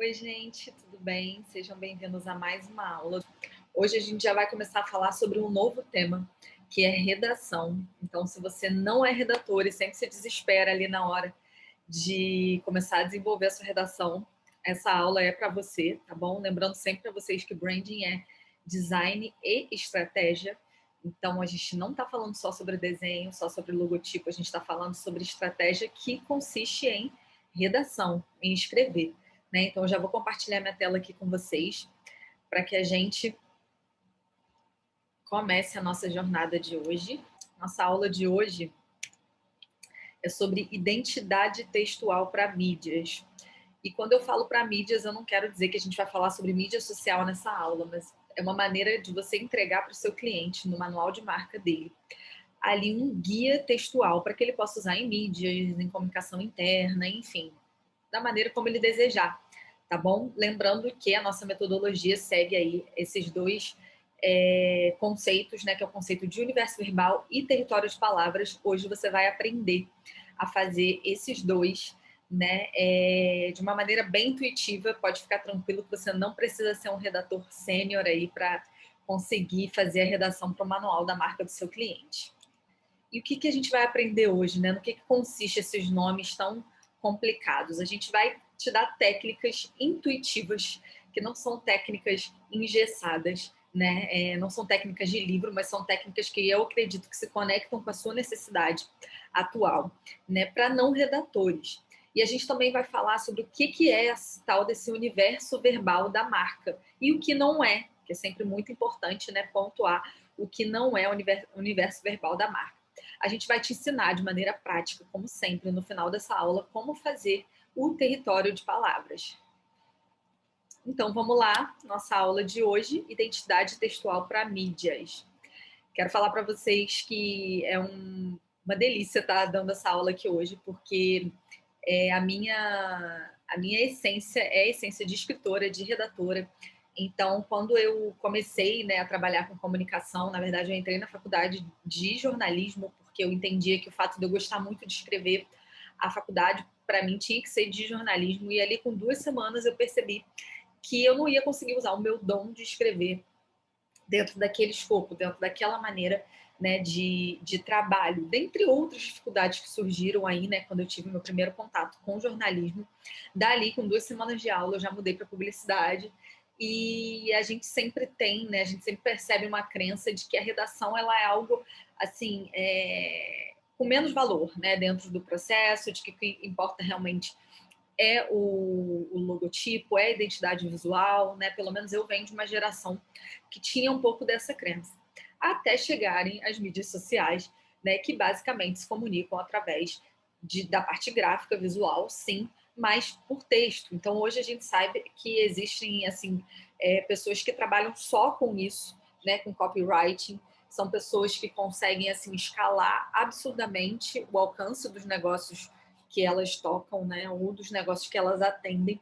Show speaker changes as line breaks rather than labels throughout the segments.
Oi, gente, tudo bem? Sejam bem-vindos a mais uma aula. Hoje a gente já vai começar a falar sobre um novo tema, que é redação. Então, se você não é redator e sempre se desespera ali na hora de começar a desenvolver a sua redação, essa aula é para você, tá bom? Lembrando sempre para vocês que branding é design e estratégia. Então, a gente não está falando só sobre desenho, só sobre logotipo, a gente está falando sobre estratégia que consiste em redação, em escrever. Né? Então, eu já vou compartilhar minha tela aqui com vocês para que a gente comece a nossa jornada de hoje. Nossa aula de hoje é sobre identidade textual para mídias. E quando eu falo para mídias, eu não quero dizer que a gente vai falar sobre mídia social nessa aula, mas é uma maneira de você entregar para o seu cliente, no manual de marca dele, ali um guia textual para que ele possa usar em mídias, em comunicação interna, enfim, da maneira como ele desejar, tá bom? Lembrando que a nossa metodologia segue aí esses dois conceitos, né, que é o conceito de universo verbal e território de palavras. Hoje você vai aprender a fazer esses dois, né, de uma maneira bem intuitiva. Pode ficar tranquilo que você não precisa ser um redator sênior aí para conseguir fazer a redação para o manual da marca do seu cliente. E o que a gente vai aprender hoje, né? No que consiste esses nomes tão complicados? A gente vai te dar técnicas intuitivas, que não são técnicas engessadas, né? Não são técnicas de livro, mas são técnicas que eu acredito que se conectam com a sua necessidade atual, né? Para não redatores. E a gente também vai falar sobre o que é esse tal desse universo verbal da marca e o que não é, que é sempre muito importante, né? Pontuar o que não é o universo verbal da marca. A gente vai te ensinar de maneira prática, como sempre, no final dessa aula, como fazer o território de palavras. Então, vamos lá, nossa aula de hoje, identidade textual para mídias. Quero falar para vocês que é uma delícia estar dando essa aula aqui hoje, porque a minha essência é a essência de escritora, de redatora. Então, quando eu comecei, né, a trabalhar com comunicação, na verdade, eu entrei na faculdade de jornalismo, porque eu entendia que o fato de eu gostar muito de escrever, a faculdade, para mim, tinha que ser de jornalismo. E ali, com 2 semanas, eu percebi que eu não ia conseguir usar o meu dom de escrever dentro daquele escopo, dentro daquela maneira, né, de trabalho, dentre outras dificuldades que surgiram aí, né, quando eu tive meu primeiro contato com o jornalismo. Dali, com 2 semanas de aula, eu já mudei para publicidade. E a gente sempre tem, né, a gente sempre percebe uma crença de que a redação ela é algo assim, com menos valor, né, dentro do processo, de que o que importa realmente é o logotipo, é a identidade visual, né? Pelo menos eu venho de uma geração que tinha um pouco dessa crença. Até chegarem as mídias sociais, né? Que basicamente se comunicam através da parte gráfica, visual, sim, mas por texto. Então hoje a gente sabe que existem assim pessoas que trabalham só com isso, né? Com copywriting. São pessoas que conseguem assim escalar absurdamente o alcance dos negócios que elas tocam, né, ou dos negócios que elas atendem,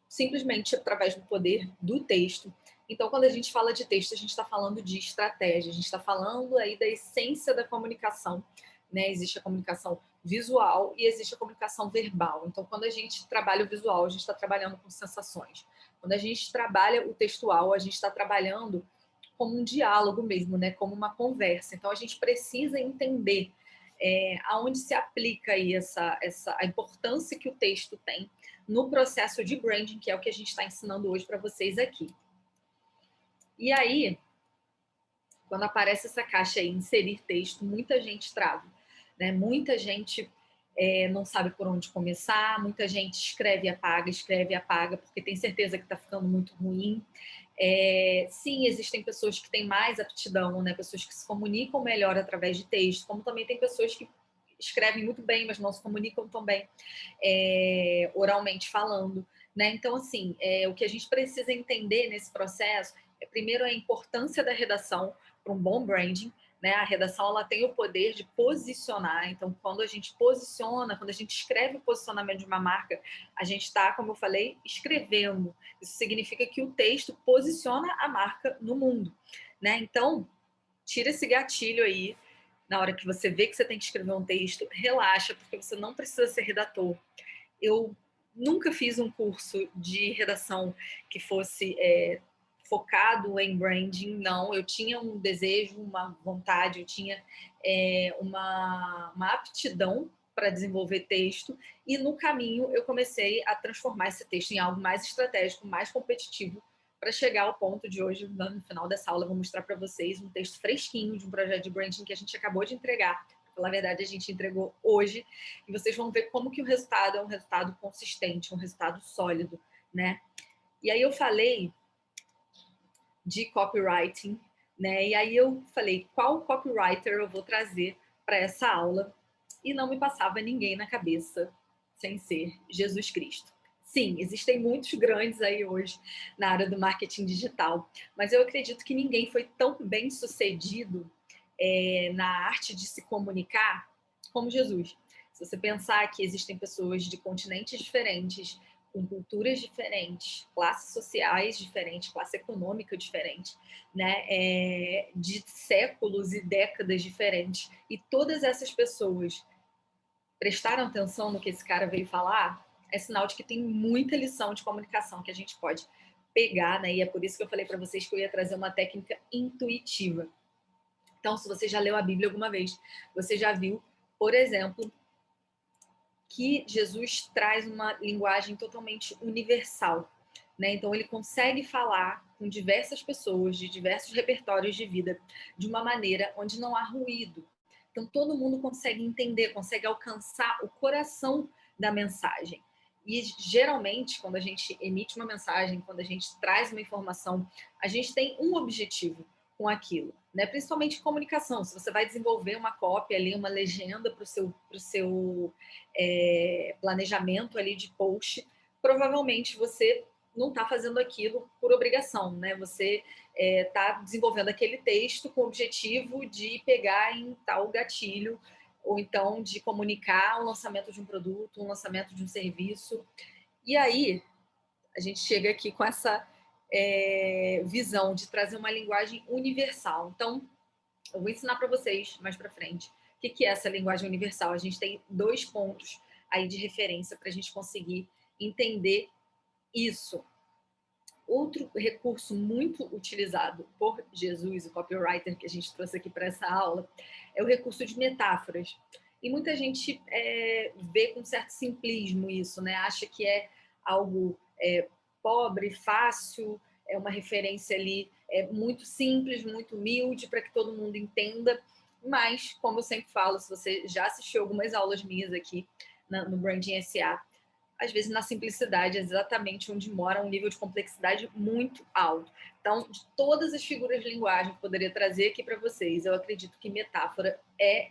simplesmente através do poder do texto. Então, quando a gente fala de texto, a gente está falando de estratégia, a gente está falando aí da essência da comunicação, né? Existe a comunicação visual e existe a comunicação verbal. Então, quando a gente trabalha o visual, a gente está trabalhando com sensações. Quando a gente trabalha o textual, a gente está trabalhando como um diálogo mesmo, né? Como uma conversa. Então, a gente precisa entender aonde se aplica aí a importância que o texto tem no processo de branding, que é o que a gente está ensinando hoje para vocês aqui. E aí, quando aparece essa caixa aí, inserir texto, muita gente trava, né? Muita gente não sabe por onde começar, muita gente escreve e apaga, porque tem certeza que está ficando muito ruim. Sim, existem pessoas que têm mais aptidão, né? Pessoas que se comunicam melhor através de texto, como também tem pessoas que escrevem muito bem, mas não se comunicam tão bem oralmente falando, né? Então, assim, o que a gente precisa entender nesse processo é, primeiro, a importância da redação para um bom branding, né? A redação ela tem o poder de posicionar. Então, quando a gente posiciona, quando a gente escreve o posicionamento de uma marca, a gente está, como eu falei, escrevendo. Isso significa que o texto posiciona a marca no mundo, né? Então, tira esse gatilho aí na hora que você vê que você tem que escrever um texto, relaxa, porque você não precisa ser redator. Eu nunca fiz um curso de redação que fosse focado em branding, não. Eu tinha um desejo, uma vontade, eu tinha uma aptidão para desenvolver texto, e no caminho eu comecei a transformar esse texto em algo mais estratégico, mais competitivo, para chegar ao ponto de hoje, no final dessa aula, eu vou mostrar para vocês um texto fresquinho de um projeto de branding que a gente acabou de entregar. Na verdade, a gente entregou hoje, e vocês vão ver como que o resultado é um resultado consistente, um resultado sólido, né? E aí eu falei de copywriting, né? E aí eu falei, qual copywriter eu vou trazer para essa aula? E não me passava ninguém na cabeça sem ser Jesus Cristo. Sim, existem muitos grandes aí hoje na área do marketing digital, mas eu acredito que ninguém foi tão bem sucedido na arte de se comunicar como Jesus. Se você pensar que existem pessoas de continentes diferentes, com culturas diferentes, classes sociais diferentes, classe econômica diferente, né? De séculos e décadas diferentes, e todas essas pessoas prestaram atenção no que esse cara veio falar, é sinal de que tem muita lição de comunicação que a gente pode pegar, né? E é por isso que eu falei para vocês que eu ia trazer uma técnica intuitiva. Então, se você já leu a Bíblia alguma vez, você já viu, por exemplo, que Jesus traz uma linguagem totalmente universal, né? Então, ele consegue falar com diversas pessoas, de diversos repertórios de vida, de uma maneira onde não há ruído. Então, todo mundo consegue entender, consegue alcançar o coração da mensagem. E, geralmente, quando a gente emite uma mensagem, quando a gente traz uma informação, a gente tem um objetivo com aquilo, né? Principalmente comunicação. Se você vai desenvolver uma cópia ali, uma legenda para o seu planejamento ali de post, provavelmente você não está fazendo aquilo por obrigação, né? Você está desenvolvendo aquele texto com o objetivo de pegar em tal gatilho, ou então de comunicar o lançamento de um produto, um lançamento de um serviço. E aí, a gente chega aqui com essa visão de trazer uma linguagem universal. Então, eu vou ensinar para vocês mais para frente o que é essa linguagem universal. A gente tem 2 pontos aí de referência para a gente conseguir entender isso. Outro recurso muito utilizado por Jesus, o copywriter que a gente trouxe aqui para essa aula, é o recurso de metáforas. E muita gente vê com certo simplismo isso, né? Acha que é algo pobre, fácil, é uma referência ali muito simples, muito humilde, para que todo mundo entenda. Mas, como eu sempre falo, se você já assistiu algumas aulas minhas aqui no Branding SA, às vezes na simplicidade é exatamente onde mora um nível de complexidade muito alto. Então, de todas as figuras de linguagem que eu poderia trazer aqui para vocês, eu acredito que metáfora é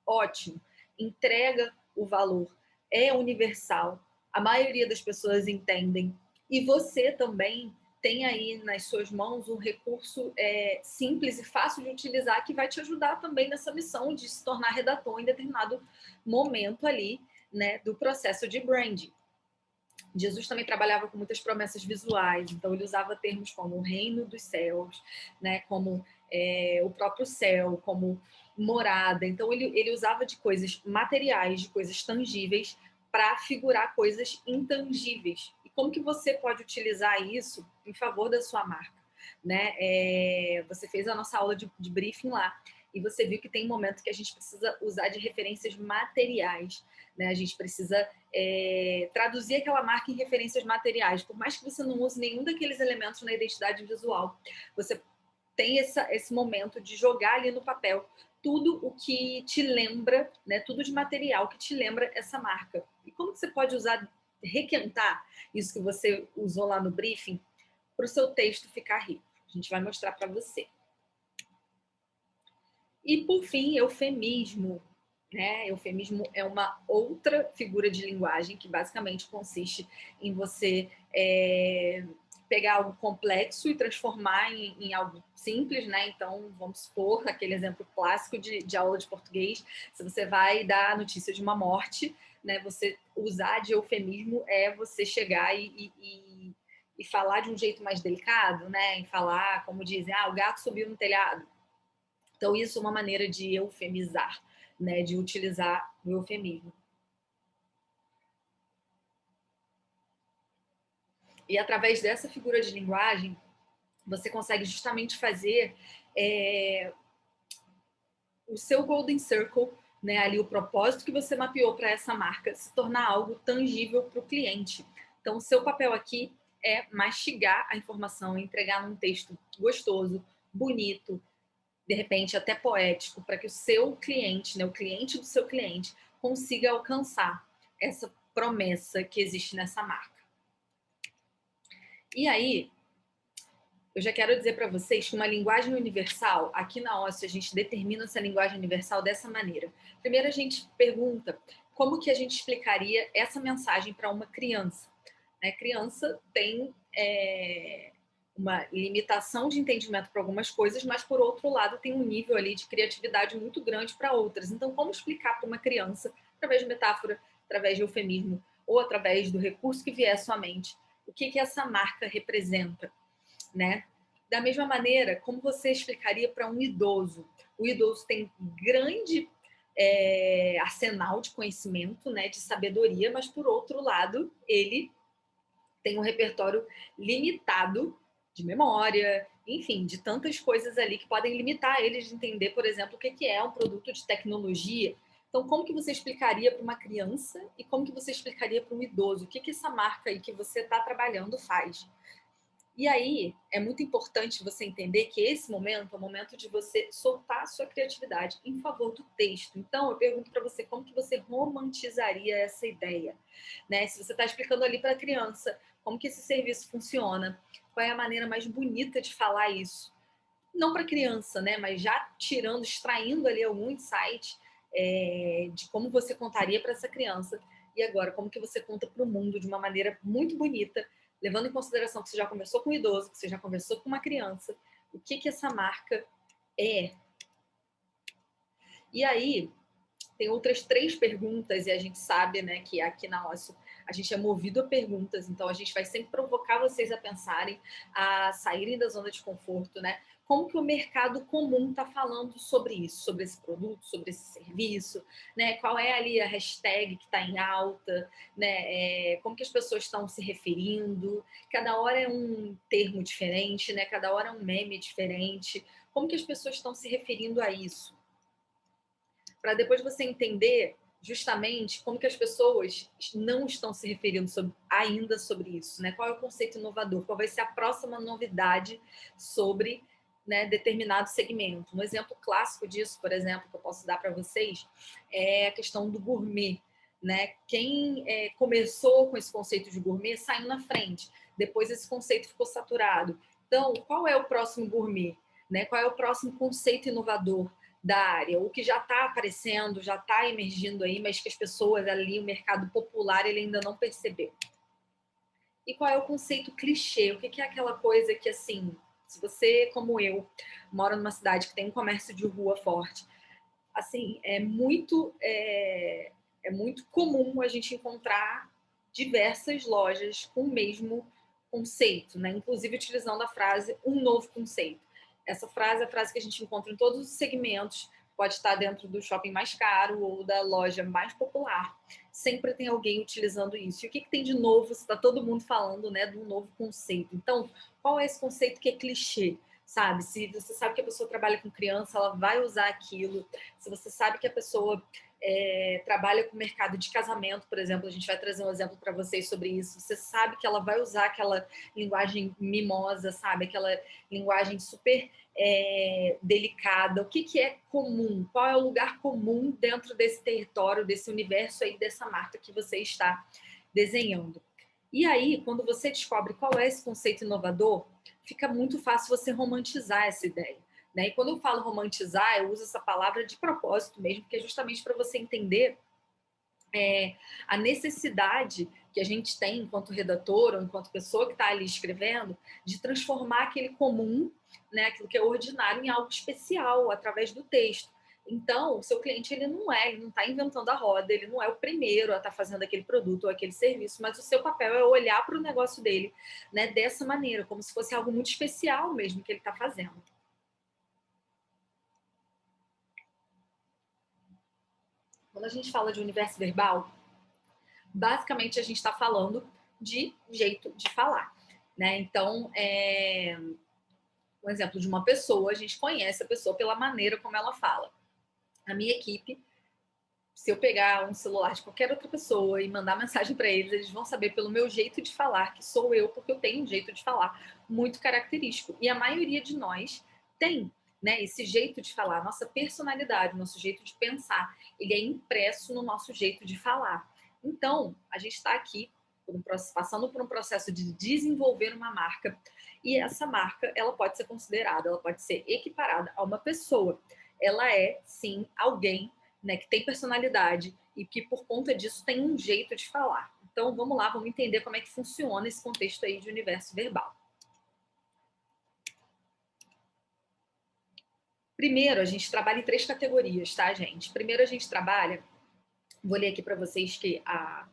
ótimo, entrega o valor, é universal, a maioria das pessoas entendem, e você também tem aí nas suas mãos um recurso simples e fácil de utilizar que vai te ajudar também nessa missão de se tornar redator em determinado momento ali, né, do processo de branding. Jesus também trabalhava com muitas promessas visuais, então ele usava termos como o reino dos céus, né, como o próprio céu, como morada. Então ele usava de coisas materiais, de coisas tangíveis, para figurar coisas intangíveis. E como que você pode utilizar isso em favor da sua marca? Né? Você fez a nossa aula de briefing lá, e você viu que tem momentos que a gente precisa usar de referências materiais, né? A gente precisa traduzir aquela marca em referências materiais. Por mais que você não use nenhum daqueles elementos na identidade visual, você tem esse momento de jogar ali no papel tudo o que te lembra, né? Tudo de material que te lembra essa marca. E como que você pode usar, requentar isso que você usou lá no briefing para o seu texto ficar rico? A gente vai mostrar para você. E, por fim, eufemismo. Né? Eufemismo é uma outra figura de linguagem que basicamente consiste em você pegar algo complexo e transformar em algo simples, né? Então, vamos supor aquele exemplo clássico de aula de português. Se você vai dar a notícia de uma morte, né? Você usar de eufemismo é você chegar e falar de um jeito mais delicado, né? E falar, como dizem, o gato subiu no telhado. Então, isso é uma maneira de eufemizar, né? De utilizar o eufemismo. E através dessa figura de linguagem, você consegue justamente fazer o seu Golden Circle, né, ali o propósito que você mapeou para essa marca, se tornar algo tangível para o cliente. Então, o seu papel aqui é mastigar a informação, entregar num texto gostoso, bonito, de repente até poético, para que o seu cliente, né, o cliente do seu cliente, consiga alcançar essa promessa que existe nessa marca. E aí, eu já quero dizer para vocês que uma linguagem universal, aqui na Ócio, a gente determina essa linguagem universal dessa maneira. Primeiro, a gente pergunta como que a gente explicaria essa mensagem para uma criança. Né? Criança tem uma limitação de entendimento para algumas coisas, mas, por outro lado, tem um nível ali de criatividade muito grande para outras. Então, como explicar para uma criança, através de metáfora, através de eufemismo, ou através do recurso que vier à sua mente, o que essa marca representa? Né? Da mesma maneira, como você explicaria para um idoso? O idoso tem grande arsenal de conhecimento, né, de sabedoria, mas, por outro lado, ele tem um repertório limitado de memória, enfim, de tantas coisas ali que podem limitar ele de entender, por exemplo, o que é um produto de tecnologia. Então, como que você explicaria para uma criança e como que você explicaria para um idoso? O que essa marca aí que você está trabalhando faz? E aí, é muito importante você entender que esse momento é o momento de você soltar a sua criatividade em favor do texto. Então, eu pergunto para você como que você romantizaria essa ideia, né? Se você está explicando ali para a criança como que esse serviço funciona, qual é a maneira mais bonita de falar isso? Não para a criança, né? Mas já tirando, extraindo ali algum insight de como você contaria para essa criança. E agora, como que você conta para o mundo de uma maneira muito bonita, levando em consideração que você já conversou com um idoso, que você já conversou com uma criança, o que essa marca é. E aí, tem outras 3 perguntas, e a gente sabe, né, que aqui na Ócio a gente é movido a perguntas, então a gente vai sempre provocar vocês a pensarem, a saírem da zona de conforto, né? Como que o mercado comum está falando sobre isso, sobre esse produto, sobre esse serviço, né? Qual é ali a hashtag que está em alta, né? Como que as pessoas estão se referindo? Cada hora é um termo diferente, né? Cada hora é um meme diferente. Como que as pessoas estão se referindo a isso? Para depois você entender justamente como que as pessoas não estão se referindo ainda sobre isso, né? Qual é o conceito inovador? Qual vai ser a próxima novidade sobre, né, determinado segmento? Um exemplo clássico disso, por exemplo, que eu posso dar para vocês é a questão do gourmet, né? Quem começou com esse conceito de gourmet saiu na frente. Depois esse conceito ficou saturado. Então, qual é o próximo gourmet? Né? Qual é o próximo conceito inovador da área, o que já está aparecendo, já está emergindo aí, mas que as pessoas ali, o mercado popular, ele ainda não percebeu. E qual é o conceito clichê? O que é aquela coisa que, assim, se você, como eu, mora numa cidade que tem um comércio de rua forte, assim, é muito comum a gente encontrar diversas lojas com o mesmo conceito, né? Inclusive utilizando a frase um novo conceito. Essa frase é a frase que a gente encontra em todos os segmentos, pode estar dentro do shopping mais caro ou da loja mais popular. Sempre tem alguém utilizando isso. E o que tem de novo? Está todo mundo falando, né, de um novo conceito. Então, qual é esse conceito que é clichê? Sabe? Se você sabe que a pessoa trabalha com criança, ela vai usar aquilo. Se você sabe que a pessoa trabalha com o mercado de casamento, por exemplo, a gente vai trazer um exemplo para vocês sobre isso. Você sabe que ela vai usar aquela linguagem mimosa, sabe? Aquela linguagem super delicada. O que é comum? Qual é o lugar comum dentro desse território, desse universo aí, dessa marca que você está desenhando? E aí, quando você descobre qual é esse conceito inovador, fica muito fácil você romantizar essa ideia. Né? E quando eu falo romantizar, eu uso essa palavra de propósito mesmo, porque é justamente para você entender a necessidade que a gente tem enquanto redator ou enquanto pessoa que está ali escrevendo, de transformar aquele comum, né, aquilo que é ordinário, em algo especial através do texto. Então, o seu cliente ele não está inventando a roda, ele não é o primeiro a estar fazendo aquele produto ou aquele serviço, mas o seu papel é olhar para o negócio dele, né, dessa maneira, como se fosse algo muito especial mesmo que ele está fazendo. Quando a gente fala de universo verbal, basicamente a gente está falando de jeito de falar. né? Então, um exemplo de uma pessoa, a gente conhece a pessoa pela maneira como ela fala. A minha equipe, se eu pegar um celular de qualquer outra pessoa e mandar mensagem para eles vão saber pelo meu jeito de falar que sou eu, porque eu tenho um jeito de falar muito característico. E a maioria de nós tem, né, esse jeito de falar, nossa personalidade, nosso jeito de pensar, ele é impresso no nosso jeito de falar. Então, a gente está aqui passando por um processo de desenvolver uma marca, e essa marca, ela pode ser considerada, ela pode ser equiparada a uma pessoa. Ela é, sim, alguém, né, que tem personalidade e que, por conta disso, tem um jeito de falar. Então, vamos lá, vamos entender como é que funciona esse contexto aí de universo verbal. Primeiro, a gente trabalha em 3 categorias, tá, gente? Primeiro, a gente trabalha, vou ler aqui para vocês que a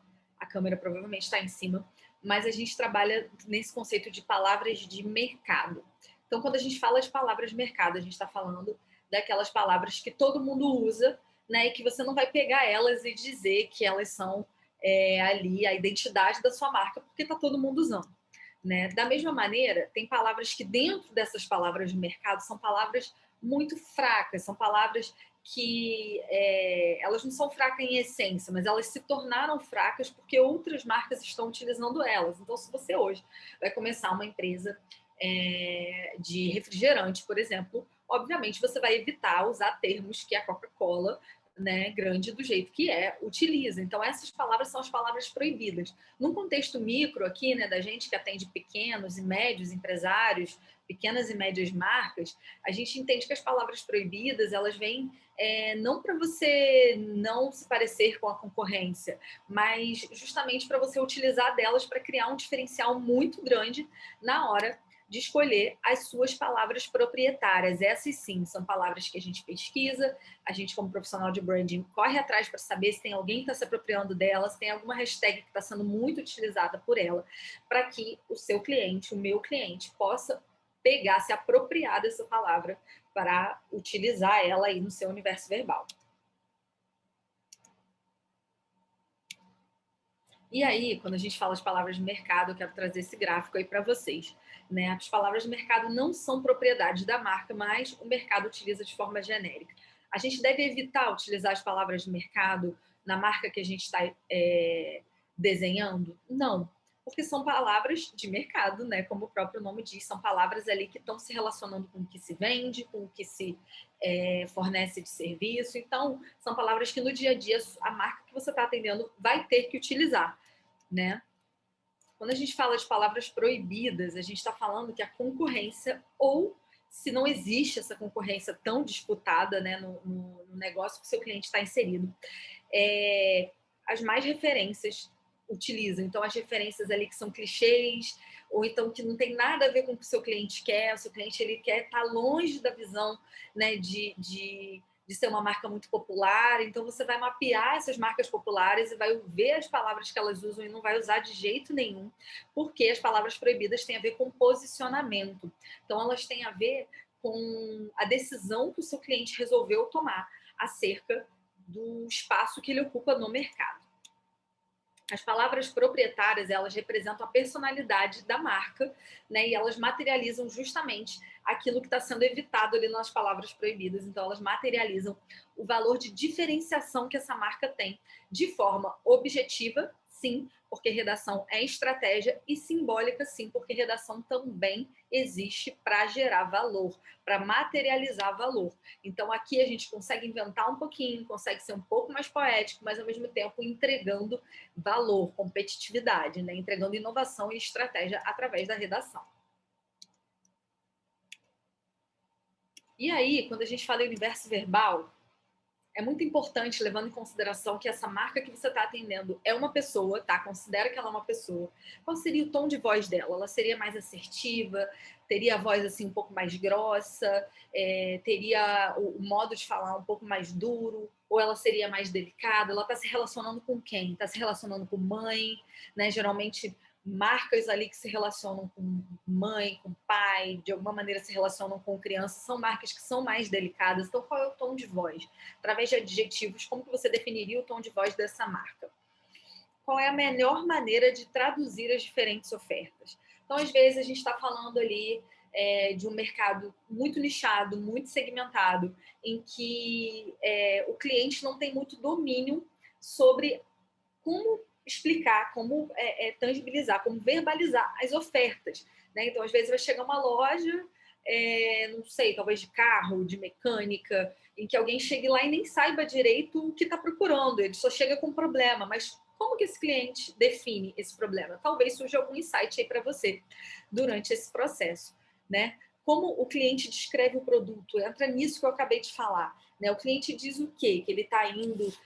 câmera provavelmente está em cima, mas a gente trabalha nesse conceito de palavras de mercado. Então, quando a gente fala de palavras de mercado, a gente está falando daquelas palavras que todo mundo usa, né, e que você não vai pegar elas e dizer que elas são ali a identidade da sua marca, porque está todo mundo usando. Né? Da mesma maneira, tem palavras que dentro dessas palavras de mercado são palavras muito fracas, são palavras que elas não são fracas em essência, mas elas se tornaram fracas porque outras marcas estão utilizando elas. Então, se você hoje vai começar uma empresa de refrigerante, por exemplo, obviamente você vai evitar usar termos que a Coca-Cola, né, grande do jeito que utiliza. Então, essas palavras são as palavras proibidas. Num contexto micro aqui, né, da gente que atende pequenos e médios empresários, pequenas e médias marcas, a gente entende que as palavras proibidas, elas vêm não para você não se parecer com a concorrência, mas justamente para você utilizar delas para criar um diferencial muito grande na hora de escolher as suas palavras proprietárias. Essas sim são palavras que a gente pesquisa, a gente como profissional de branding corre atrás para saber se tem alguém que está se apropriando dela, se tem alguma hashtag que está sendo muito utilizada por ela, para que o seu cliente, o meu cliente, possa pegar, se apropriar dessa palavra para utilizar ela aí no seu universo verbal. E aí, quando a gente fala de palavras de mercado, eu quero trazer esse gráfico aí para vocês. Né? As palavras de mercado não são propriedade da marca, mas o mercado utiliza de forma genérica. A gente deve evitar utilizar as palavras de mercado na marca que a gente está desenhando? Não, porque são palavras de mercado, né? Como o próprio nome diz, são palavras ali que estão se relacionando com o que se vende, com o que se fornece de serviço. Então, são palavras que no dia a dia a marca que você está atendendo vai ter que utilizar, né? Quando a gente fala de palavras proibidas, a gente está falando que a concorrência, ou se não existe essa concorrência tão disputada, né, no negócio que o seu cliente está inserido, as mais referências utilizam. Então, as referências ali que são clichês, ou então que não tem nada a ver com o que o seu cliente quer, o seu cliente ele quer estar longe da visão, né, de ser uma marca muito popular. Então, você vai mapear essas marcas populares e vai ver as palavras que elas usam e não vai usar de jeito nenhum, porque as palavras proibidas têm a ver com posicionamento. Então, elas têm a ver com a decisão que o seu cliente resolveu tomar acerca do espaço que ele ocupa no mercado. As palavras proprietárias, elas representam a personalidade da marca, né? E elas materializam justamente aquilo que está sendo evitado ali nas palavras proibidas. Então, elas materializam o valor de diferenciação que essa marca tem de forma objetiva, sim, porque redação é estratégia, e simbólica, sim, porque redação também existe para gerar valor, para materializar valor. Então, aqui a gente consegue inventar um pouquinho, consegue ser um pouco mais poético, mas ao mesmo tempo entregando valor, competitividade, né? Entregando inovação e estratégia através da redação. E aí, quando a gente fala em universo verbal, é muito importante, levando em consideração que essa marca que você está atendendo é uma pessoa, tá? Considera que ela é uma pessoa. Qual seria o tom de voz dela? Ela seria mais assertiva? Teria a voz assim um pouco mais grossa? Teria o modo de falar um pouco mais duro? Ou ela seria mais delicada? Ela está se relacionando com quem? Está se relacionando com mãe, né? Geralmente marcas ali que se relacionam com mãe, com pai, de alguma maneira se relacionam com criança, são marcas que são mais delicadas. Então, qual é o tom de voz? Através de adjetivos, como que você definiria o tom de voz dessa marca? Qual é a melhor maneira de traduzir as diferentes ofertas? Então, às vezes, a gente está falando ali de um mercado muito nichado, muito segmentado, em que o cliente não tem muito domínio sobre como explicar, como tangibilizar, como verbalizar as ofertas, né? Então, às vezes, vai chegar uma loja, não sei, talvez de carro, de mecânica, em que alguém chegue lá e nem saiba direito o que está procurando, ele só chega com um problema, mas como que esse cliente define esse problema? Talvez surja algum insight aí para você durante esse processo, né? Como o cliente descreve o produto, entra nisso que eu acabei de falar, né? O cliente diz o quê? Que ele está indo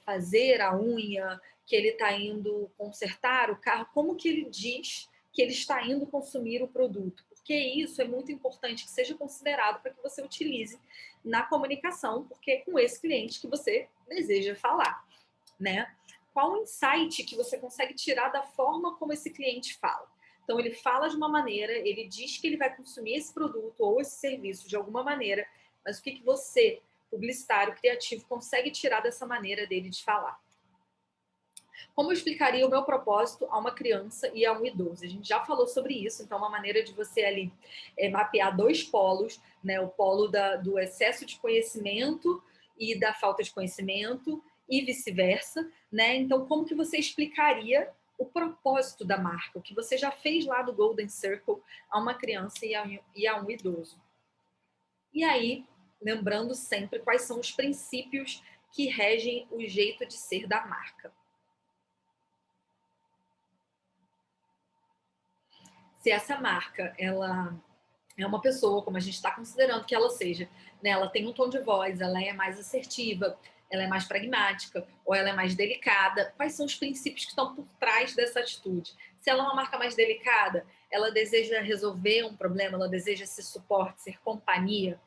fazer a unha, que ele está indo consertar o carro, como que ele diz que ele está indo consumir o produto? Porque isso é muito importante que seja considerado para que você utilize na comunicação, porque é com esse cliente que você deseja falar, né? Qual o insight que você consegue tirar da forma como esse cliente fala? Então, ele fala de uma maneira, ele diz que ele vai consumir esse produto ou esse serviço de alguma maneira, mas o que você, publicitário, criativo, consegue tirar dessa maneira dele de falar? Como eu explicaria o meu propósito a uma criança e a um idoso? A gente já falou sobre isso, então uma maneira de você ali mapear dois polos, né? O polo do excesso de conhecimento e da falta de conhecimento e vice-versa, né? Então, como que você explicaria o propósito da marca, o que você já fez lá do Golden Circle a uma criança e a um idoso? E aí, lembrando sempre quais são os princípios que regem o jeito de ser da marca. Se essa marca ela é uma pessoa, como a gente está considerando que ela seja, né? Ela tem um tom de voz, ela é mais assertiva, ela é mais pragmática, ou ela é mais delicada. Quais são os princípios que estão por trás dessa atitude? Se ela é uma marca mais delicada, ela deseja resolver um problema, ela deseja ser suporte, ser companhia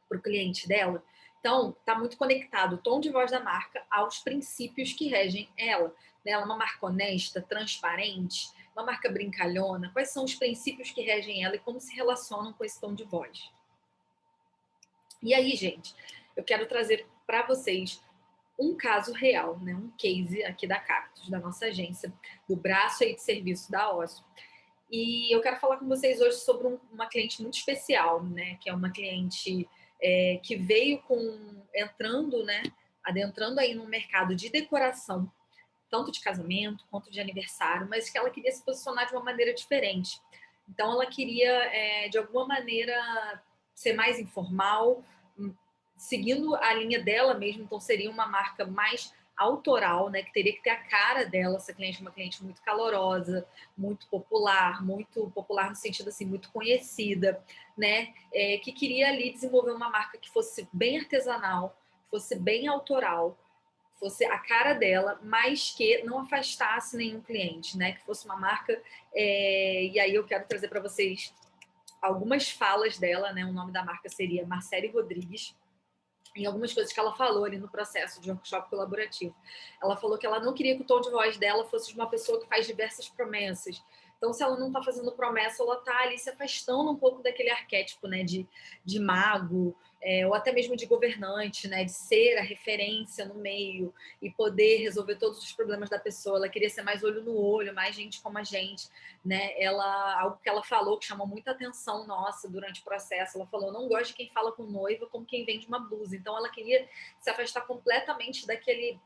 para o cliente dela. Então, está muito conectado o tom de voz da marca aos princípios que regem ela. Ela é uma marca honesta, transparente, uma marca brincalhona. Quais são os princípios que regem ela e como se relacionam com esse tom de voz? E aí, gente, eu quero trazer para vocês um caso real, né? Um case aqui da Cactus, da nossa agência, do braço aí de serviço da Osso. E eu quero falar com vocês hoje sobre uma cliente muito especial, né? Que é uma cliente que veio entrando, né? Adentrando aí no mercado de decoração, tanto de casamento quanto de aniversário, mas que ela queria se posicionar de uma maneira diferente. Então, ela queria, de alguma maneira, ser mais informal, seguindo a linha dela mesmo, então seria uma marca mais autoral, né, que teria que ter a cara dela. Essa cliente é uma cliente muito calorosa, muito popular no sentido assim, muito conhecida, né, que queria ali desenvolver uma marca que fosse bem artesanal, fosse bem autoral, fosse a cara dela, mas que não afastasse nenhum cliente, né, que fosse uma marca, e aí eu quero trazer para vocês algumas falas dela, né, o nome da marca seria Marcele Rodrigues, em algumas coisas que ela falou ali no processo de workshop colaborativo. Ela falou que ela não queria que o tom de voz dela fosse de uma pessoa que faz diversas promessas. Então, se ela não está fazendo promessa, ela está ali se afastando um pouco daquele arquétipo, né, de mago, ou até mesmo de governante, né, de ser a referência no meio e poder resolver todos os problemas da pessoa. Ela queria ser mais olho no olho, mais gente como a gente, né? Algo que ela falou que chamou muita atenção nossa durante o processo. Ela falou: não gosto de quem fala com noiva como quem vende uma blusa. Então, ela queria se afastar completamente daquele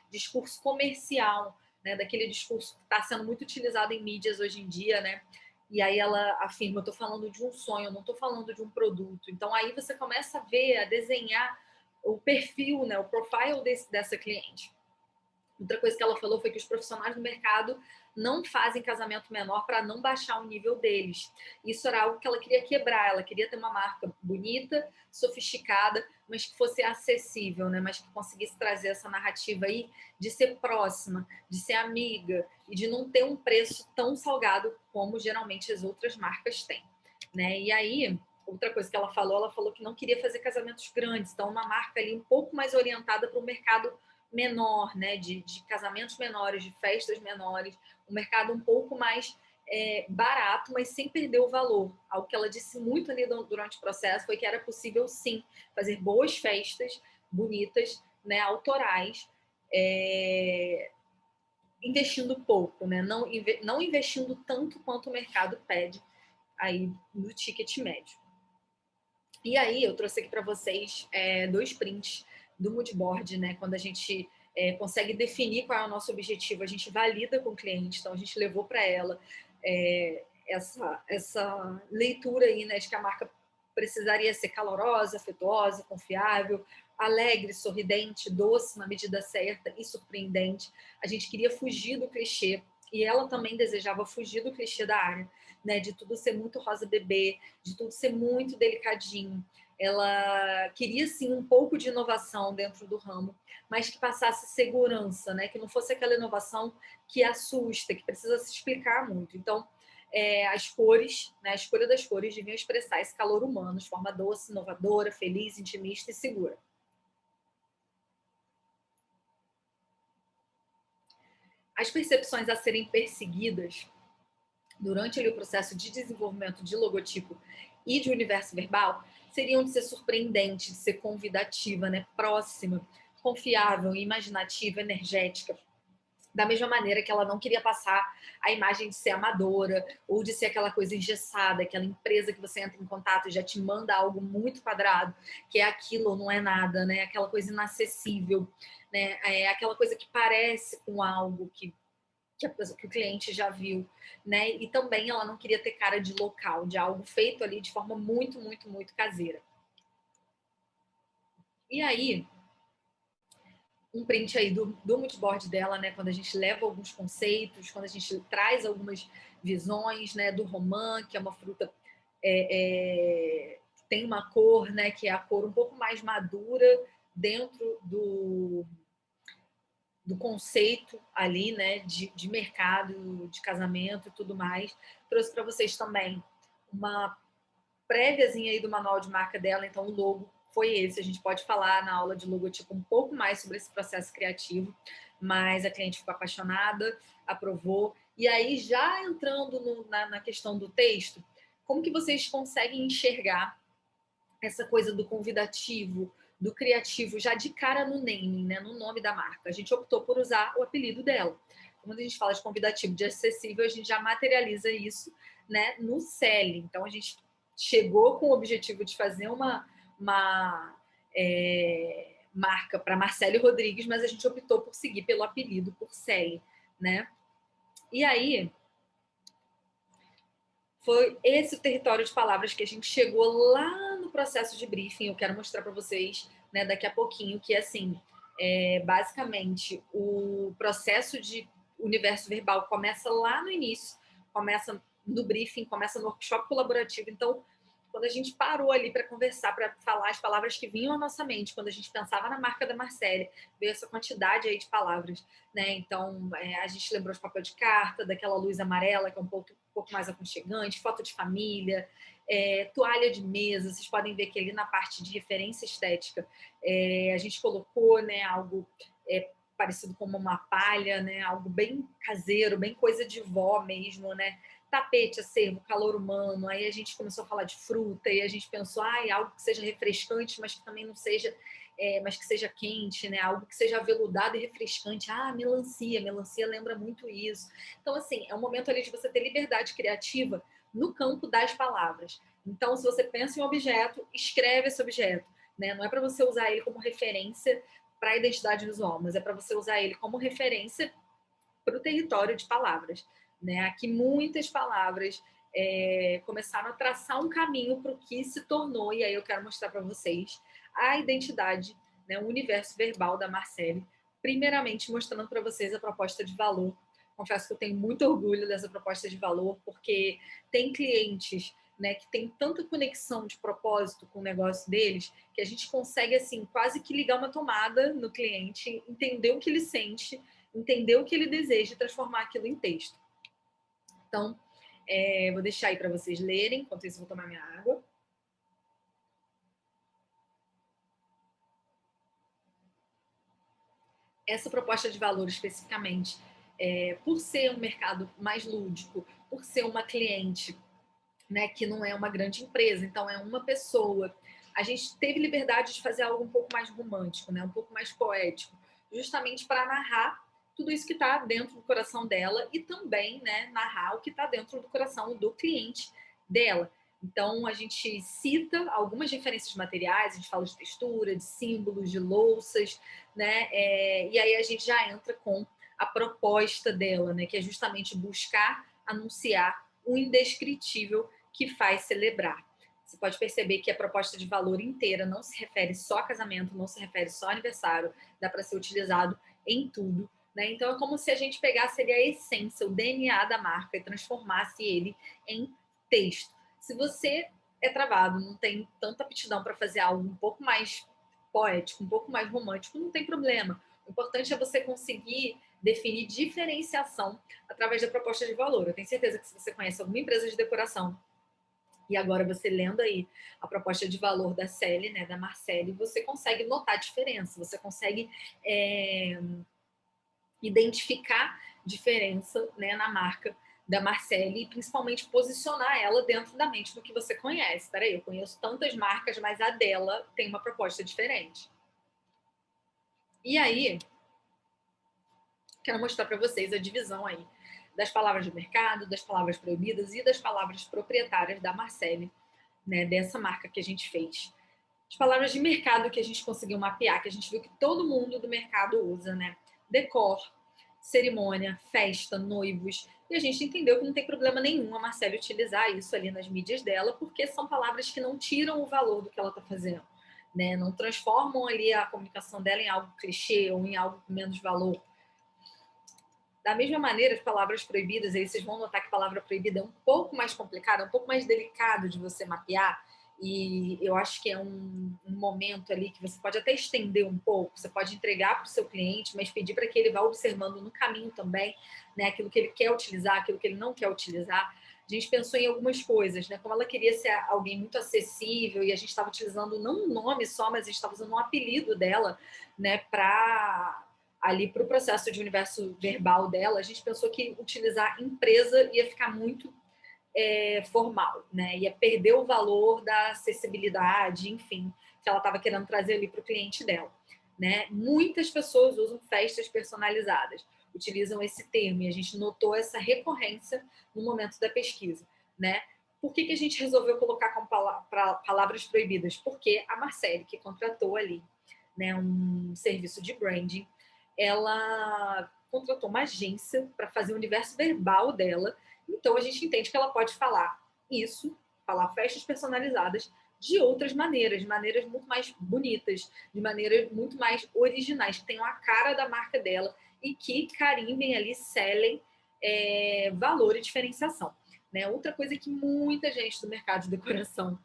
discurso comercial, né? Daquele discurso que está sendo muito utilizado em mídias hoje em dia, né? E aí ela afirma: eu estou falando de um sonho, eu não estou falando de um produto. Então, aí você começa a ver, a desenhar o perfil, né? O profile dessa cliente. Outra coisa que ela falou foi que os profissionais do mercado não fazem casamento menor para não baixar o nível deles. Isso era algo que ela queria quebrar. Ela queria ter uma marca bonita, sofisticada, mas que fosse acessível, né? Mas que conseguisse trazer essa narrativa aí de ser próxima, de ser amiga e de não ter um preço tão salgado como geralmente as outras marcas têm, né? E aí, outra coisa que ela falou que não queria fazer casamentos grandes, então uma marca ali um pouco mais orientada para o mercado menor, né, de casamentos menores, de festas menores, um mercado um pouco mais barato, mas sem perder o valor. Algo que ela disse muito ali durante o processo foi que era possível, sim, fazer boas festas, bonitas, né, autorais, investindo pouco, né? Não investindo tanto quanto o mercado pede aí no ticket médio. E aí eu trouxe aqui para vocês 2 prints do moodboard, né? Quando a gente consegue definir qual é o nosso objetivo, a gente valida com o cliente, então a gente levou para ela essa leitura aí, né, de que a marca precisaria ser calorosa, afetuosa, confiável, alegre, sorridente, doce na medida certa e surpreendente. A gente queria fugir do clichê e ela também desejava fugir do clichê da área, né, de tudo ser muito rosa bebê, de tudo ser muito delicadinho. Ela queria sim um pouco de inovação dentro do ramo, mas que passasse segurança, né, que não fosse aquela inovação que assusta, que precisa se explicar muito. Então, as cores, né, a escolha das cores deviam expressar esse calor humano de forma doce, inovadora, feliz, intimista e segura. As percepções a serem perseguidas durante ali, o processo de desenvolvimento de logotipo e de universo verbal seriam de ser surpreendente, de ser convidativa, né, próxima, confiável, imaginativa, energética, da mesma maneira que ela não queria passar a imagem de ser amadora ou de ser aquela coisa engessada, aquela empresa que você entra em contato e já te manda algo muito quadrado, que é aquilo ou não é nada, né? Aquela coisa inacessível, né? É aquela coisa que parece com algo que o cliente já viu, né? E também ela não queria ter cara de local, de algo feito ali de forma muito, muito, muito caseira. E aí, um print aí do moodboard dela, né? Quando a gente leva alguns conceitos, quando a gente traz algumas visões, né? Do romã, que é uma fruta tem uma cor, né? Que é a cor um pouco mais madura dentro do conceito ali, né? De mercado, de casamento e tudo mais. Trouxe para vocês também uma préviazinha aí do manual de marca dela, então o logo foi esse. A gente pode falar na aula de logotipo um pouco mais sobre esse processo criativo, mas a cliente ficou apaixonada, aprovou. E aí, já entrando na questão do texto, como que vocês conseguem enxergar essa coisa do convidativo, do criativo, já de cara no naming, né, no nome da marca? A gente optou por usar o apelido dela. Quando a gente fala de convidativo, de acessível, a gente já materializa isso, né, no selling. Então, a gente chegou com o objetivo de fazer uma marca para Marcele Rodrigues, mas a gente optou por seguir pelo apelido, por Sally, né? E aí, foi esse o território de palavras que a gente chegou lá no processo de briefing. Eu quero mostrar para vocês, né, daqui a pouquinho, que assim, basicamente o processo de universo verbal começa lá no início, começa no briefing, começa no workshop colaborativo. Então, quando a gente parou ali para conversar, para falar as palavras que vinham à nossa mente, quando a gente pensava na marca da Marcele, veio essa quantidade aí de palavras, né? Então, a gente lembrou de papel de carta, daquela luz amarela, que é um pouco mais aconchegante, foto de família, toalha de mesa. Vocês podem ver que ali na parte de referência estética, a gente colocou, né, algo parecido com uma palha, né, algo bem caseiro, bem coisa de vó mesmo, né? Tapete, acervo, calor humano. Aí a gente começou a falar de fruta e a gente pensou, algo que seja refrescante, mas que também não seja, mas que seja quente, né? Algo que seja aveludado e refrescante. Melancia lembra muito isso. Então, assim, é um momento ali de você ter liberdade criativa no campo das palavras. Então, se você pensa em um objeto, escreve esse objeto, né? Não é para você usar ele como referência para a identidade visual, mas é para você usar ele como referência para o território de palavras, né? Aqui muitas palavras começaram a traçar um caminho para o que se tornou, e aí eu quero mostrar para vocês a identidade, né, o universo verbal da Marcele, primeiramente mostrando para vocês a proposta de valor. Confesso que eu tenho muito orgulho dessa proposta de valor, porque tem clientes, né, que tem tanta conexão de propósito com o negócio deles, que a gente consegue, assim, quase que ligar uma tomada no cliente, entender o que ele sente, entender o que ele deseja e transformar aquilo em texto. Então, vou deixar aí para vocês lerem, enquanto isso vou tomar minha água. Essa proposta de valor especificamente, por ser um mercado mais lúdico, por ser uma cliente, né, que não é uma grande empresa, então é uma pessoa, a gente teve liberdade de fazer algo um pouco mais romântico, né, um pouco mais poético, justamente para narrar tudo isso que está dentro do coração dela e também, né, narrar o que está dentro do coração do cliente dela. Então, a gente cita algumas referências materiais, a gente fala de textura, de símbolos, de louças, né? E aí a gente já entra com a proposta dela, né? Que é justamente buscar anunciar o indescritível que faz celebrar. Você pode perceber que a proposta de valor inteira não se refere só a casamento, não se refere só a aniversário, dá para ser utilizado em tudo, né? Então é como se a gente pegasse ali a essência, o DNA da marca e transformasse ele em texto. Se você é travado, não tem tanta aptidão para fazer algo um pouco mais poético, um pouco mais romântico, não tem problema. O importante é você conseguir definir diferenciação através da proposta de valor. Eu tenho certeza que se você conhece alguma empresa de decoração e agora você lendo aí a proposta de valor da Celi, né, da Marcele, você consegue notar a diferença, você consegue identificar diferença, né, na marca da Marcele e principalmente posicionar ela dentro da mente do que você conhece. Peraí, eu conheço tantas marcas, mas a dela tem uma proposta diferente. E aí, quero mostrar para vocês a divisão aí das palavras de mercado, das palavras proibidas e das palavras proprietárias da Marcele, né, dessa marca que a gente fez. As palavras de mercado que a gente conseguiu mapear, que a gente viu que todo mundo do mercado usa, né? Decor, cerimônia, festa, noivos. E a gente entendeu que não tem problema nenhum a Marcele utilizar isso ali nas mídias dela, porque são palavras que não tiram o valor do que ela está fazendo, né? Não transformam ali a comunicação dela em algo clichê ou em algo com menos valor. Da mesma maneira, as palavras proibidas, aí vocês vão notar que a palavra proibida é um pouco mais complicada, um pouco mais delicado de você mapear, e eu acho que é um momento ali que você pode até estender um pouco, você pode entregar para o seu cliente, mas pedir para que ele vá observando no caminho também, né, aquilo que ele quer utilizar, aquilo que ele não quer utilizar. A gente pensou em algumas coisas, né, como ela queria ser alguém muito acessível, e a gente estava utilizando não um nome só, mas a gente estava usando um apelido dela, né, para ali para o processo de universo verbal dela, a gente pensou que utilizar empresa ia ficar muito formal, né? Ia perder o valor da acessibilidade, enfim, que ela estava querendo trazer ali para o cliente dela, né? Muitas pessoas usam festas personalizadas, utilizam esse termo, e a gente notou essa recorrência no momento da pesquisa, né? Por que a gente resolveu colocar como palavras proibidas? Porque a Marcele, que contratou ali, né, um serviço de branding, ela contratou uma agência para fazer o universo verbal dela. Então a gente entende que ela pode falar isso, falar festas personalizadas de outras maneiras, de maneiras muito mais bonitas, de maneiras muito mais originais, que tenham a cara da marca dela e que carimbem ali, selem valor e diferenciação. Né? Outra coisa que muita gente do mercado de decoração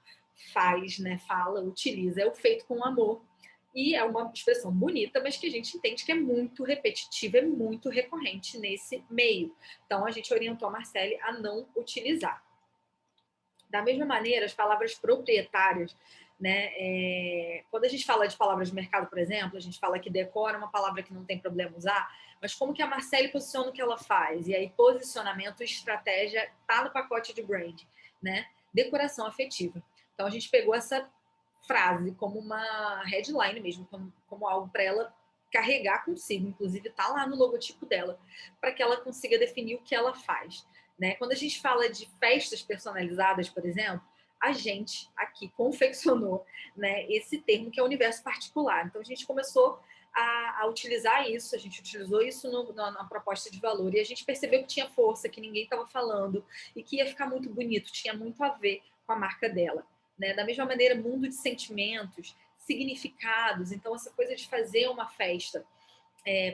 faz, né, fala, utiliza, é o feito com amor. E é uma expressão bonita, mas que a gente entende que é muito repetitiva, é muito recorrente nesse meio. Então, a gente orientou a Marcele a não utilizar. Da mesma maneira, as palavras proprietárias, né? Quando a gente fala de palavras de mercado, por exemplo, a gente fala que decor é uma palavra que não tem problema usar, mas como que a Marcele posiciona o que ela faz? E aí, posicionamento, estratégia, tá no pacote de brand, né? Decoração afetiva. Então, a gente pegou essa frase como uma headline mesmo, como algo para ela carregar consigo, inclusive tá lá no logotipo dela, para que ela consiga definir o que ela faz. Né? Quando a gente fala de festas personalizadas, por exemplo, a gente aqui confeccionou, né, esse termo que é o universo particular. Então a gente começou a utilizar isso, a gente utilizou isso na proposta de valor e a gente percebeu que tinha força, que ninguém estava falando e que ia ficar muito bonito, tinha muito a ver com a marca dela. Né? Da mesma maneira, mundo de sentimentos, significados. Então, essa coisa de fazer uma festa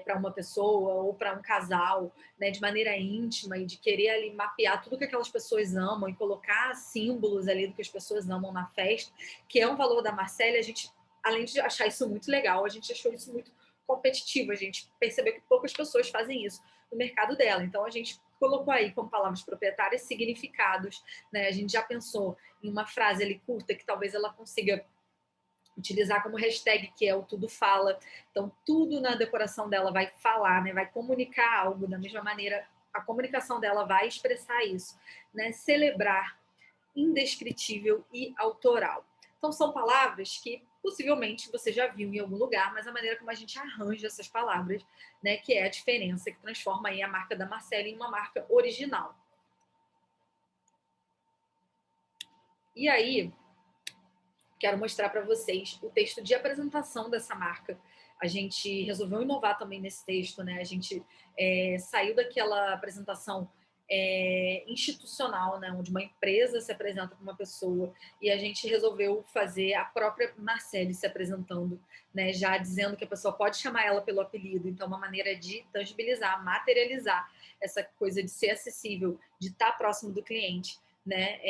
para uma pessoa ou para um casal, né, de maneira íntima e de querer ali mapear tudo que aquelas pessoas amam e colocar símbolos ali do que as pessoas amam na festa, que é um valor da Marcele, a gente, além de achar isso muito legal, a gente achou isso muito competitivo, a gente percebeu que poucas pessoas fazem isso no mercado dela, então a gente colocou aí como palavras proprietárias significados, né? A gente já pensou em uma frase ali curta que talvez ela consiga utilizar como hashtag, que é o tudo fala. Então, tudo na decoração dela vai falar, né? Vai comunicar algo da mesma maneira. A comunicação dela vai expressar isso, né? Celebrar, indescritível e autoral. Então, são palavras que Possivelmente você já viu em algum lugar, mas a maneira como a gente arranja essas palavras, né, que é a diferença que transforma aí a marca da Marcela em uma marca original. E aí, quero mostrar para vocês o texto de apresentação dessa marca. A gente resolveu inovar também nesse texto, né? A gente saiu daquela apresentação institucional, né? Onde uma empresa se apresenta para uma pessoa, e a gente resolveu fazer a própria Marcele se apresentando, né? Já dizendo que a pessoa pode chamar ela pelo apelido. Então, uma maneira de tangibilizar, materializar essa coisa de ser acessível, de estar próximo do cliente, né?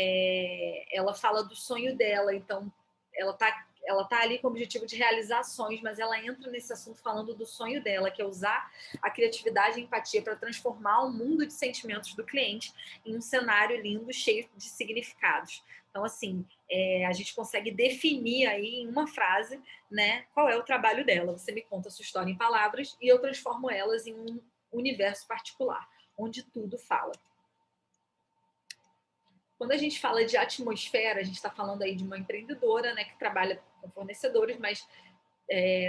Ela fala do sonho dela, então ela tá ali com o objetivo de realizar ações, mas ela entra nesse assunto falando do sonho dela, que é usar a criatividade e a empatia para transformar o mundo de sentimentos do cliente em um cenário lindo, cheio de significados. Então, assim, a gente consegue definir aí em uma frase, né, qual é o trabalho dela. Você me conta a sua história em palavras e eu transformo elas em um universo particular, onde tudo fala. Quando a gente fala de atmosfera, a gente está falando aí de uma empreendedora, né, que trabalha com fornecedores, mas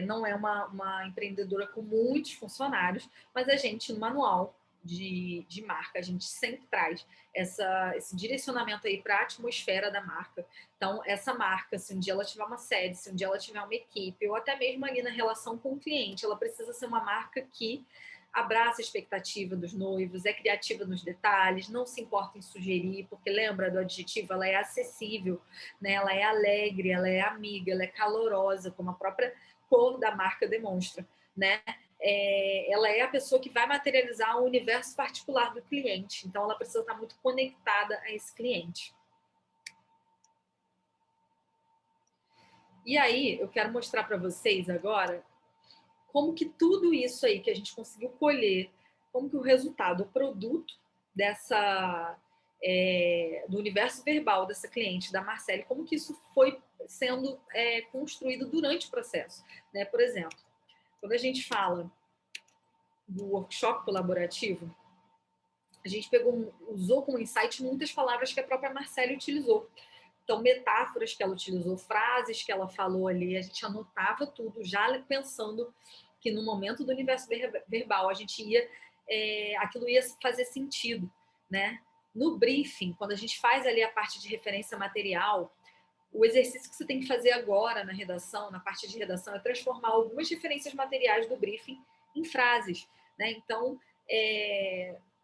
não é uma empreendedora com muitos funcionários, mas a gente, no manual de marca, a gente sempre traz esse direcionamento aí para a atmosfera da marca. Então, essa marca, se um dia ela tiver uma sede, se um dia ela tiver uma equipe, ou até mesmo ali na relação com o cliente, ela precisa ser uma marca que abraça a expectativa dos noivos, é criativa nos detalhes, não se importa em sugerir, porque lembra do adjetivo, ela é acessível, né? Ela é alegre, ela é amiga, ela é calorosa, como a própria cor da marca demonstra, né? Ela é a pessoa que vai materializar o universo particular do cliente, então ela precisa estar muito conectada a esse cliente. E aí, eu quero mostrar para vocês agora como que tudo isso aí que a gente conseguiu colher, como que o resultado, o produto dessa do universo verbal dessa cliente, da Marcele, como que isso foi sendo construído durante o processo, né? Por exemplo, quando a gente fala do workshop colaborativo, a gente usou como insight muitas palavras que a própria Marcele utilizou. Então, metáforas que ela utilizou, frases que ela falou ali, a gente anotava tudo, já pensando que no momento do universo verbal a gente ia, aquilo ia fazer sentido, né? No briefing, quando a gente faz ali a parte de referência material, o exercício que você tem que fazer agora na redação, na parte de redação, é transformar algumas referências materiais do briefing em frases, né? Então,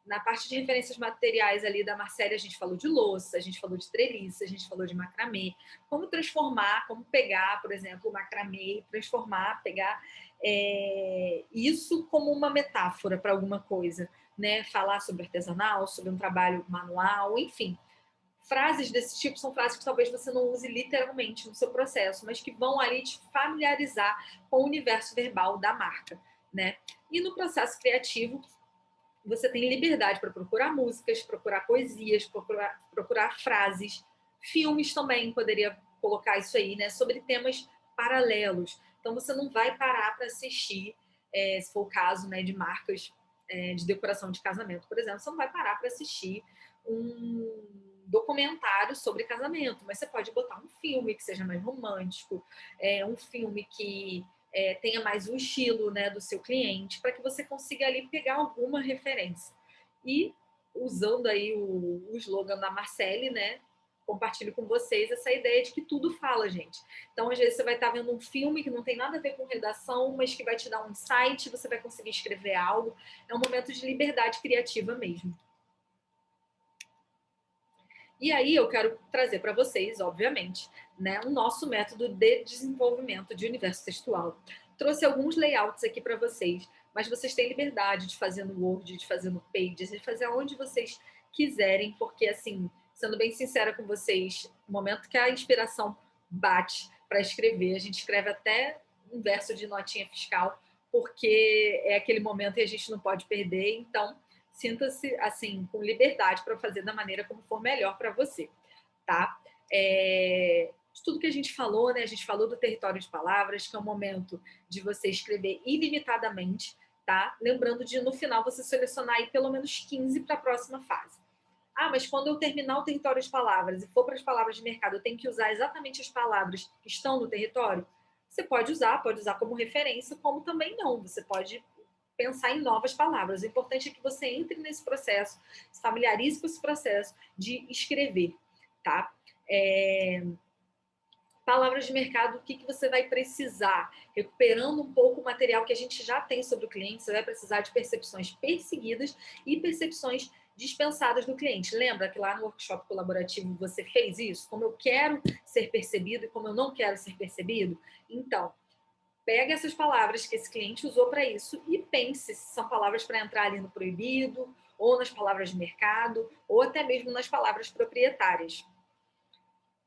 na parte de referências materiais ali da Marcele, a gente falou de louça, a gente falou de treliça, a gente falou de macramê. Como transformar, como pegar, por exemplo, o macramê, transformar, pegar isso como uma metáfora para alguma coisa, né? Falar sobre artesanal, sobre um trabalho manual, enfim. Frases desse tipo são frases que talvez você não use literalmente no seu processo, mas que vão ali te familiarizar com o universo verbal da marca, né? E no processo criativo, você tem liberdade para procurar músicas, procurar poesias, procurar frases, filmes também, poderia colocar isso aí, né? Sobre temas paralelos. Então você não vai parar para assistir, se for o caso, né, de marcas de decoração de casamento, por exemplo, você não vai parar para assistir um documentário sobre casamento, mas você pode botar um filme que seja mais romântico, um filme que tenha mais o estilo, né, do seu cliente, para que você consiga ali pegar alguma referência. E usando aí o slogan da Marcele, né, compartilho com vocês essa ideia de que tudo fala, gente. Então, às vezes, você vai estar vendo um filme que não tem nada a ver com redação, mas que vai te dar um insight, você vai conseguir escrever algo. É um momento de liberdade criativa mesmo. E aí eu quero trazer para vocês, obviamente, né, o nosso método de desenvolvimento de universo textual. Trouxe alguns layouts aqui para vocês, mas vocês têm liberdade de fazer no Word, de fazer no Pages, de fazer onde vocês quiserem, porque, assim, sendo bem sincera com vocês, no momento que a inspiração bate para escrever, a gente escreve até um verso de notinha fiscal, porque é aquele momento e a gente não pode perder, então sinta-se assim com liberdade para fazer da maneira como for melhor para você, tá? De tudo que a gente falou, né? A gente falou do território de palavras, que é um momento de você escrever ilimitadamente, tá? Lembrando de no final você selecionar aí pelo menos 15 para a próxima fase. Ah, mas quando eu terminar o território de palavras e for para as palavras de mercado, eu tenho que usar exatamente as palavras que estão no território? Você pode usar como referência, como também não. Você pode pensar em novas palavras. O importante é que você entre nesse processo, se familiarize com esse processo de escrever, tá? Palavras de mercado, o que você vai precisar? Recuperando um pouco o material que a gente já tem sobre o cliente, você vai precisar de percepções perseguidas e percepções dispensadas do cliente. Lembra que lá no workshop colaborativo você fez isso? Como eu quero ser percebido e como eu não quero ser percebido? Então, pega essas palavras que esse cliente usou para isso e pense se são palavras para entrar ali no proibido, ou nas palavras de mercado, ou até mesmo nas palavras proprietárias.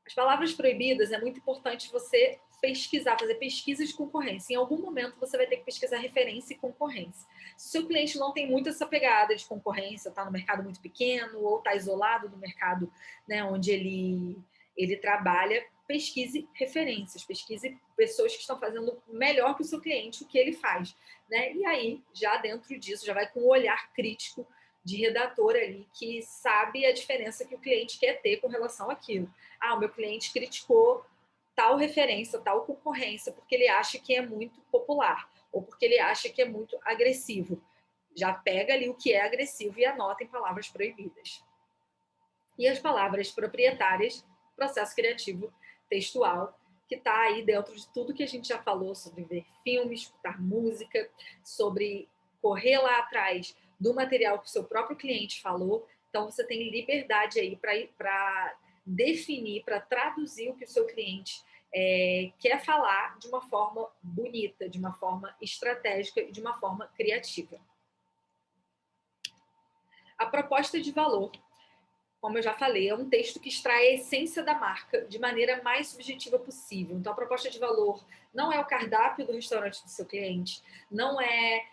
As palavras proibidas é muito importante você pesquisar, fazer pesquisa de concorrência. Em algum momento você vai ter que pesquisar referência e concorrência. Se o seu cliente não tem muito essa pegada de concorrência, está no mercado muito pequeno ou está isolado do mercado, né, onde ele trabalha, pesquise referências, pesquise pessoas que estão fazendo melhor que o seu cliente o que ele faz, né? E aí, já dentro disso, já vai com um olhar crítico de redator ali que sabe a diferença que o cliente quer ter com relação àquilo. Ah, o meu cliente criticou tal referência, tal concorrência, porque ele acha que é muito popular, ou porque ele acha que é muito agressivo. Já pega ali o que é agressivo e anota em palavras proibidas. E as palavras proprietárias, processo criativo textual, que está aí dentro de tudo que a gente já falou sobre ver filme, escutar música, sobre correr lá atrás do material que o seu próprio cliente falou. Então, você tem liberdade aí para definir, para traduzir o que o seu cliente quer falar de uma forma bonita, de uma forma estratégica e de uma forma criativa. A proposta de valor, como eu já falei, é um texto que extrai a essência da marca de maneira mais subjetiva possível. Então, a proposta de valor não é o cardápio do restaurante do seu cliente, não é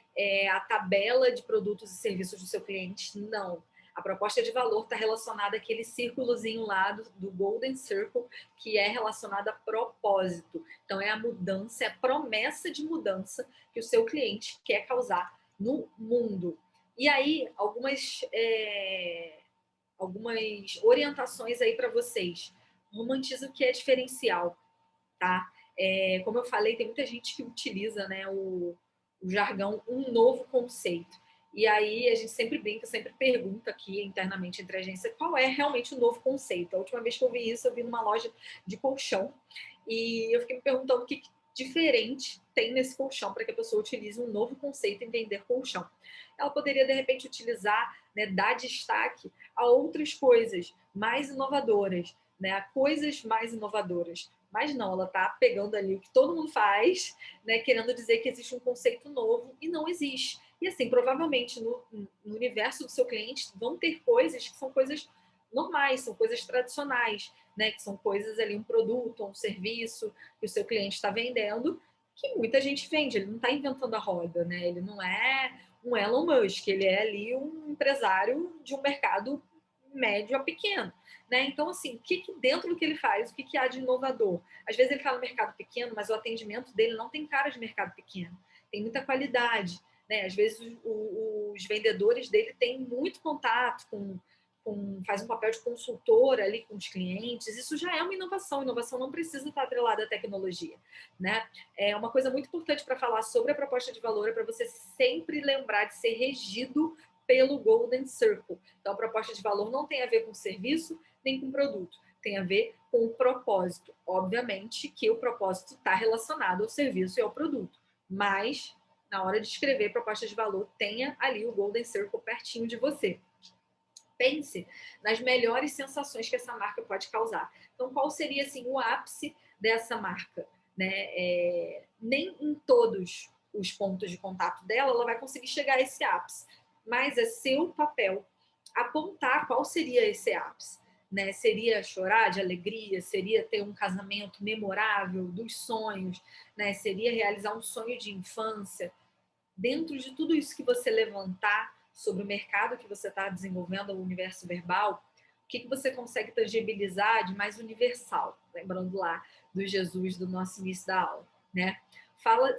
a tabela de produtos e serviços do seu cliente, não. A proposta de valor está relacionada àquele círculozinho lá do Golden Circle, que é relacionado a propósito. Então, é a mudança, é a promessa de mudança que o seu cliente quer causar no mundo. E aí, algumas orientações aí para vocês. Romantiza o que é diferencial, tá? Como eu falei, tem muita gente que utiliza, né, o jargão um novo conceito. E aí a gente sempre brinca, sempre pergunta aqui internamente entre a agência qual é realmente o novo conceito. A última vez que eu vi isso, eu vi numa loja de colchão e eu fiquei me perguntando o que diferente tem nesse colchão para que a pessoa utilize um novo conceito em vender colchão. Ela poderia, de repente, utilizar, né, dar destaque a outras coisas mais inovadoras, né, a coisas mais inovadoras. Mas não, ela está pegando ali o que todo mundo faz, né, querendo dizer que existe um conceito novo e não existe. E assim, provavelmente no universo do seu cliente vão ter coisas que são coisas normais, são coisas tradicionais, né, que são coisas ali, um produto, um serviço que o seu cliente está vendendo, que muita gente vende, ele não está inventando a roda, né? Ele não é um Elon Musk, ele é ali um empresário de um mercado médio a pequeno, né? Então, assim, o que dentro do que ele faz, o que há de inovador? Às vezes ele está no mercado pequeno, mas o atendimento dele não tem cara de mercado pequeno, tem muita qualidade, né? Às vezes os vendedores dele têm muito contato faz um papel de consultor ali com os clientes, isso já é uma inovação. Inovação não precisa estar atrelada à tecnologia, né? É uma coisa muito importante para falar sobre a proposta de valor é para você sempre lembrar de ser regido pelo Golden Circle. Então, a proposta de valor não tem a ver com serviço nem com produto, tem a ver com o propósito. Obviamente que o propósito está relacionado ao serviço e ao produto, mas na hora de escrever proposta de valor, tenha ali o Golden Circle pertinho de você. Pense nas melhores sensações que essa marca pode causar. Então, qual seria assim o ápice dessa marca? Né? Nem em todos os pontos de contato dela ela vai conseguir chegar a esse ápice, mas é seu papel apontar qual seria esse ápice. Né? Seria chorar de alegria? Seria ter um casamento memorável dos sonhos? Né? Seria realizar um sonho de infância? Dentro de tudo isso que você levantar sobre o mercado que você está desenvolvendo, o universo verbal, o que você consegue tangibilizar de mais universal? Lembrando lá do Jesus do nosso início da aula, né?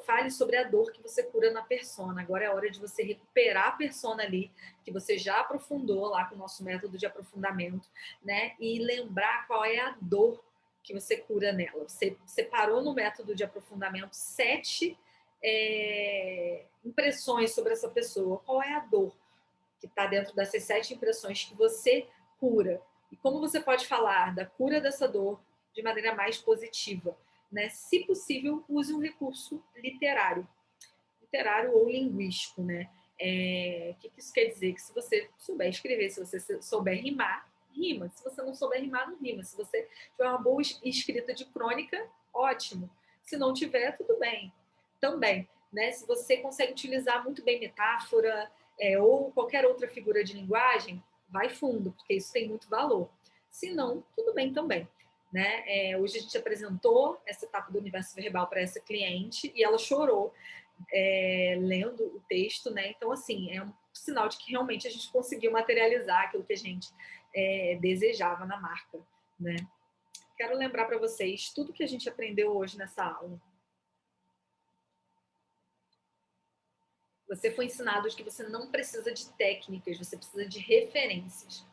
Fale sobre a dor que você cura na persona. Agora é hora de você recuperar a persona ali, que você já aprofundou lá com o nosso método de aprofundamento, né? E lembrar qual é a dor que você cura nela. Você separou no método de aprofundamento 7 impressões sobre essa pessoa. Qual é a dor que está dentro dessas 7 impressões que você cura? E como você pode falar da cura dessa dor de maneira mais positiva, né? Se possível, use um recurso literário ou linguístico, né? Que isso quer dizer? Que se você souber escrever, se você souber rimar, rima. Se você não souber rimar, não rima. Se você tiver uma boa escrita de crônica, ótimo. Se não tiver, tudo bem. Também, né? Se você consegue utilizar muito bem metáfora ou qualquer outra figura de linguagem, vai fundo, porque isso tem muito valor. Se não, tudo bem também. Né? Hoje a gente apresentou essa etapa do universo verbal para essa cliente e ela chorou lendo o texto, né? Então, assim, é um sinal de que realmente a gente conseguiu materializar aquilo que a gente desejava na marca, né? Quero lembrar para vocês tudo que a gente aprendeu hoje nessa aula. Você foi ensinado que você não precisa de técnicas, você precisa de referências.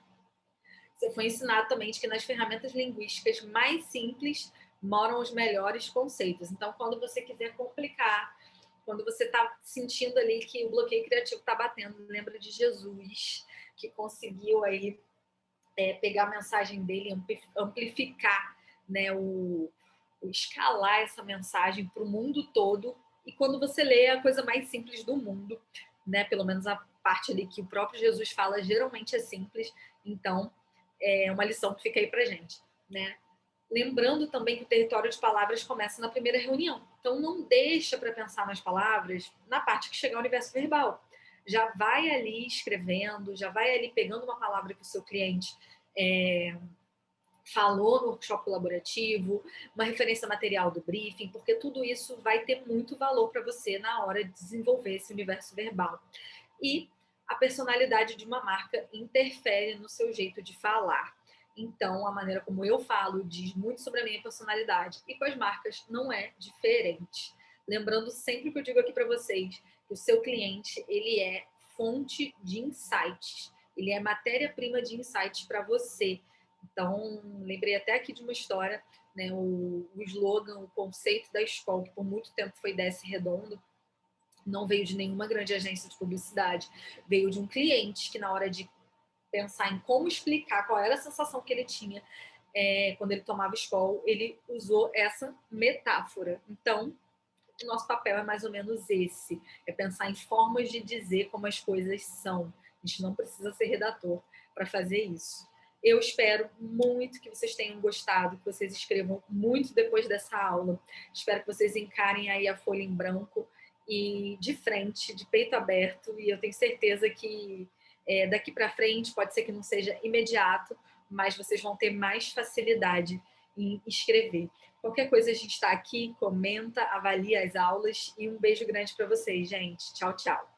Você foi ensinado também de que nas ferramentas linguísticas mais simples moram os melhores conceitos. Então, quando você quiser complicar, quando você está sentindo ali que o bloqueio criativo está batendo, lembra de Jesus, que conseguiu aí pegar a mensagem dele, amplificar, né, escalar essa mensagem para o mundo todo. E quando você lê a coisa mais simples do mundo, né, pelo menos a parte ali que o próprio Jesus fala, geralmente é simples. Então, é uma lição que fica aí para gente, né? Lembrando também que o território de palavras começa na primeira reunião. Então, não deixa para pensar nas palavras na parte que chegar ao universo verbal. Já vai ali escrevendo, já vai ali pegando uma palavra que o seu cliente falou no workshop colaborativo, uma referência material do briefing, porque tudo isso vai ter muito valor para você na hora de desenvolver esse universo verbal. E a personalidade de uma marca interfere no seu jeito de falar. Então, a maneira como eu falo diz muito sobre a minha personalidade. E com as marcas não é diferente. Lembrando sempre que eu digo aqui para vocês que o seu cliente, ele é fonte de insights. Ele é matéria-prima de insights para você. Então, lembrei até aqui de uma história, né? O slogan, o conceito da escola, que por muito tempo foi Desce Redondo, não veio de nenhuma grande agência de publicidade, veio de um cliente que, na hora de pensar em como explicar qual era a sensação que ele tinha quando ele tomava escola, ele usou essa metáfora. Então, o nosso papel é mais ou menos esse, é pensar em formas de dizer como as coisas são. A gente não precisa ser redator para fazer isso. Eu espero muito que vocês tenham gostado, que vocês escrevam muito depois dessa aula. Espero que vocês encarem aí a folha em branco e de frente, de peito aberto, e eu tenho certeza que daqui para frente pode ser que não seja imediato, mas vocês vão ter mais facilidade em escrever. Qualquer coisa a gente está aqui, comenta, avalia as aulas e um beijo grande para vocês, gente. Tchau, tchau.